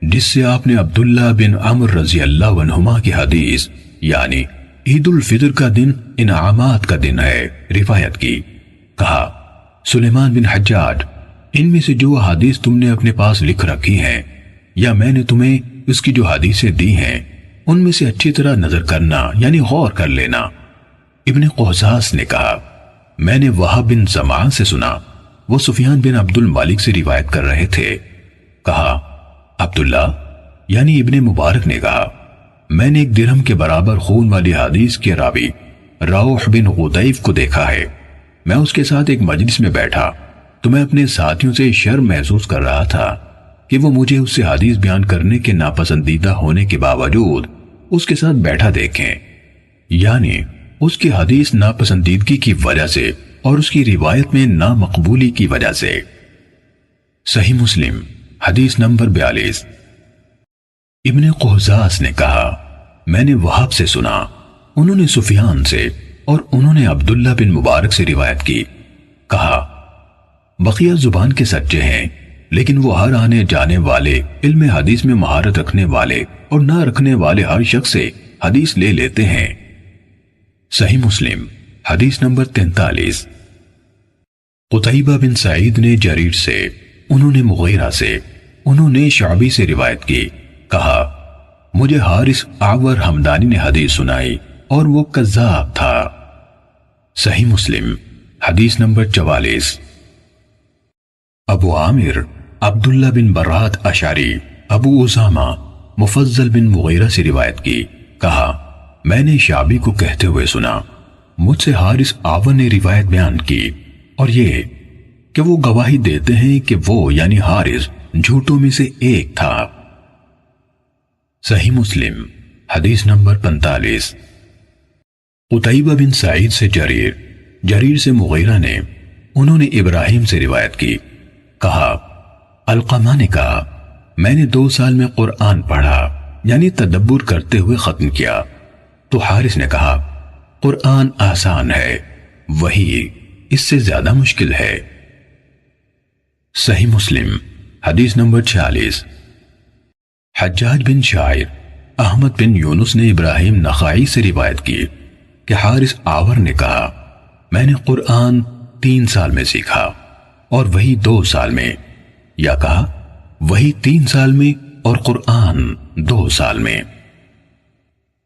جس سے آپ نے عبداللہ بن عمر رضی اللہ عنہما کی حدیث یعنی عید الفطر کا دن انعامات کا دن ہے روایت کی، کہا سلیمان بن حجاج ان میں سے جو حدیث تم نے اپنے پاس لکھ رکھی ہیں یا میں نے تمہیں اس کی جو حدیثیں دی ہیں ان میں سے اچھی طرح نظر کرنا یعنی غور کر لینا۔ ابن قہزاز نے کہا میں نے وہب بن زمان سے سنا، وہ سفیان بن عبد الملک سے روایت کر رہے تھے، کہا عبداللہ یعنی ابن مبارک نے کہا میں نے ایک درہم کے برابر خون والی حدیث کے راوی روح بن غدیف کو دیکھا ہے، میں اس کے ساتھ ایک مجلس میں بیٹھا تو میں اپنے ساتھیوں سے شرم محسوس کر رہا تھا کہ وہ مجھے اس سے حدیث بیان کرنے کے ناپسندیدہ ہونے کے باوجود اس کے ساتھ بیٹھا دیکھیں، یعنی اس کی حدیث ناپسندیدگی کی وجہ سے اور اس کی روایت میں نامقبولی کی وجہ سے۔ صحیح مسلم حدیث نمبر 42۔ ابن قہزاز نے کہا میں نے وہب سے سنا، انہوں نے سفیان سے اور انہوں نے عبداللہ بن مبارک سے روایت کی، کہا بقیہ زبان کے سچے ہیں لیکن وہ ہر آنے جانے والے علم حدیث میں مہارت رکھنے والے اور نہ رکھنے والے ہر شخص سے حدیث لے لیتے ہیں۔ صحیح مسلم حدیث نمبر 43۔ قتیبہ بن سعید نے جریر سے، انہوں نے مغیرہ سے، انہوں نے شعبی سے روایت کی، کہا مجھے حارث اعور حمدانی نے حدیث سنائی اور وہ کذاب تھا۔ صحیح مسلم حدیث نمبر 44۔ ابو عامر عبداللہ بن برات اشعری ابو اسامہ مفضل بن مغیرہ سے روایت کی، کہا میں نے شعبی کو کہتے ہوئے سنا، مجھ سے حارث آور نے روایت بیان کی، اور یہ کہ وہ گواہی دیتے ہیں کہ وہ یعنی حارث جھوٹوں میں سے ایک تھا۔ صحیح مسلم حدیث نمبر 45۔ قتیبہ بن سعید سے جریر سے مغیرہ نے، انہوں نے ابراہیم سے روایت کی، کہا علقمہ نے کہا میں نے 2 سال میں قرآن پڑھا یعنی تدبر کرتے ہوئے ختم کیا، تو حارث نے کہا قرآن آسان ہے، وہی اس سے زیادہ مشکل ہے۔ صحیح مسلم حدیث نمبر 46۔ حجاج بن شاعر احمد بن یونس نے ابراہیم نخعی سے روایت کی کہ حارث آور نے کہا میں نے قرآن 3 سال میں سیکھا، اور وہی 2 سال میں، یا کہا وہی 3 سال میں اور قرآن 2 سال میں۔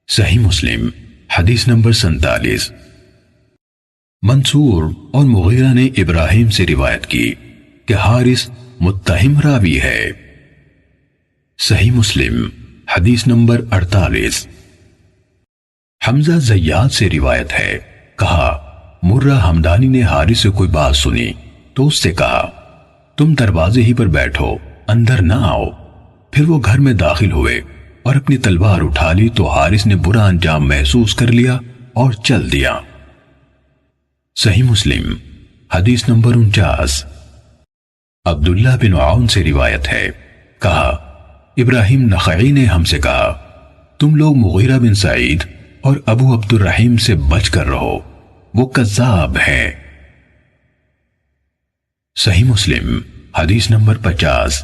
صحیح مسلم حدیث نمبر 47۔ منصور اور مغیرہ نے ابراہیم سے روایت کی کہ حارث متہم راوی ہے۔ صحیح مسلم حدیث نمبر 48۔ حمزہ زیاد سے روایت ہے، کہا مرہ حمدانی نے حارث سے کوئی بات سنی تو اس سے کہا تم دروازے ہی پر بیٹھو، اندر نہ آؤ۔ پھر وہ گھر میں داخل ہوئے اور اپنی تلوار اٹھا لی تو حارث نے برا انجام محسوس کر لیا اور چل دیا۔ صحیح مسلم حدیث نمبر 49۔ عبداللہ بن عون سے روایت ہے، کہا ابراہیم نخعی نے ہم سے کہا تم لوگ مغیرہ بن سعید اور ابو عبد الرحیم سے بچ کر رہو، وہ کذاب ہیں۔ صحیح مسلم حدیث نمبر 50۔